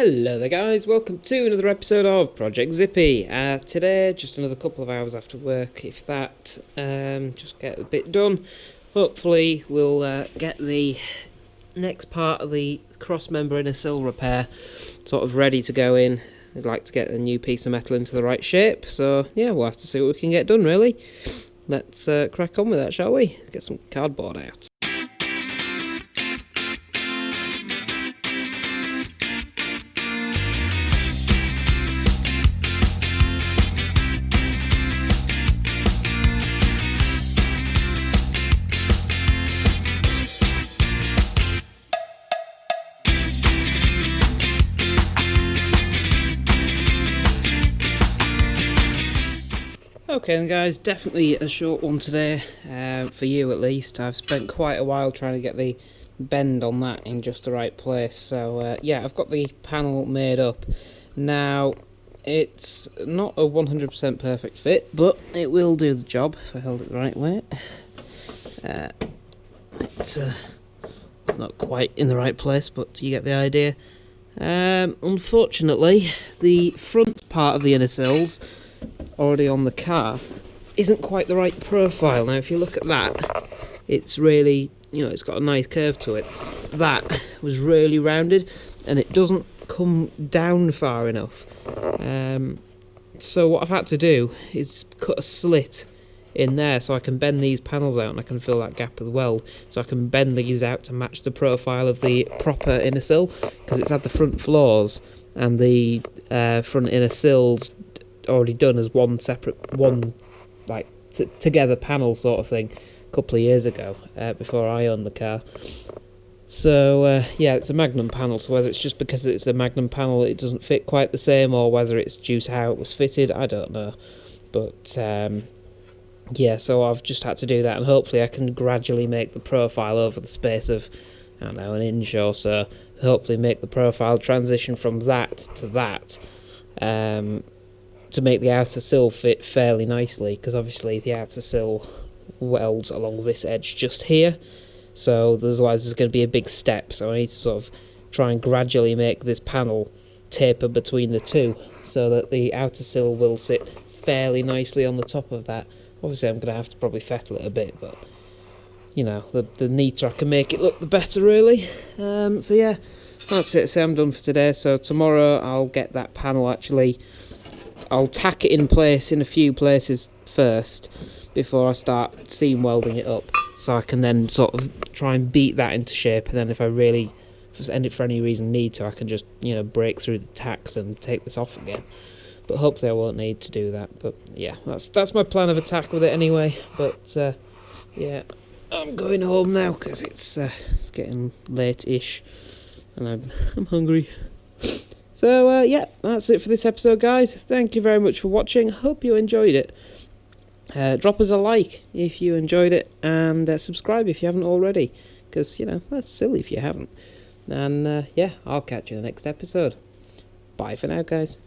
Hello there guys, welcome to another episode of Project Zippy. Today, just another couple of hours after work, if that, just get a bit done. Hopefully we'll get the next part of the cross-member inner sill repair sort of ready to go in. I'd like to get a new piece of metal into the right shape, so yeah, we'll have to see what we can get done really. Let's crack on with that, shall we? Get some cardboard out. Okay then guys, definitely a short one today, for you at least. I've spent quite a while trying to get the bend on that in just the right place, so yeah, I've got the panel made up. Now, it's not a 100% perfect fit, but it will do the job if I hold it the right way. It's not quite in the right place, but you get the idea. Unfortunately, the front part of the inner sills already on the car isn't quite the right profile. Now if you look at that, it's really, it's got a nice curve to it. That was really rounded and it doesn't come down far enough. So what I've had to do is cut a slit in there so I can bend these panels out and I can fill that gap as well, so I can bend these out to match the profile of the proper inner sill, because it's had the front floors and the front inner sills already done as one together panel sort of thing a couple of years ago, before I owned the car. So yeah, it's a Magnum panel, so whether it's just because it's a Magnum panel it doesn't fit quite the same, or whether it's due to how it was fitted, I don't know. But yeah, so I've just had to do that, and hopefully I can gradually make the profile over the space of, I don't know, an inch or so, hopefully make the profile transition from that to that, to make the outer sill fit fairly nicely, because obviously the outer sill welds along this edge just here, so otherwise there's going to be a big step, so I need to sort of try and gradually make this panel taper between the two, so that the outer sill will sit fairly nicely on the top of that. Obviously I'm going to have to probably fettle it a bit, but the neater I can make it look, the better really. So yeah, that's it. So I'm done for today, so tomorrow I'll get that panel actually, I'll tack it in place in a few places first before I start seam welding it up, so I can then sort of try and beat that into shape, and then if I really, for any reason need to, I can just break through the tacks and take this off again. But hopefully I won't need to do that. But yeah, that's my plan of attack with it anyway. But yeah, I'm going home now because it's getting late-ish and I'm hungry. So yeah, that's it for this episode guys. Thank you very much for watching. Hope you enjoyed it. Drop us a like if you enjoyed it, and subscribe if you haven't already, because that's silly if you haven't. And yeah, I'll catch you in the next episode. Bye for now guys.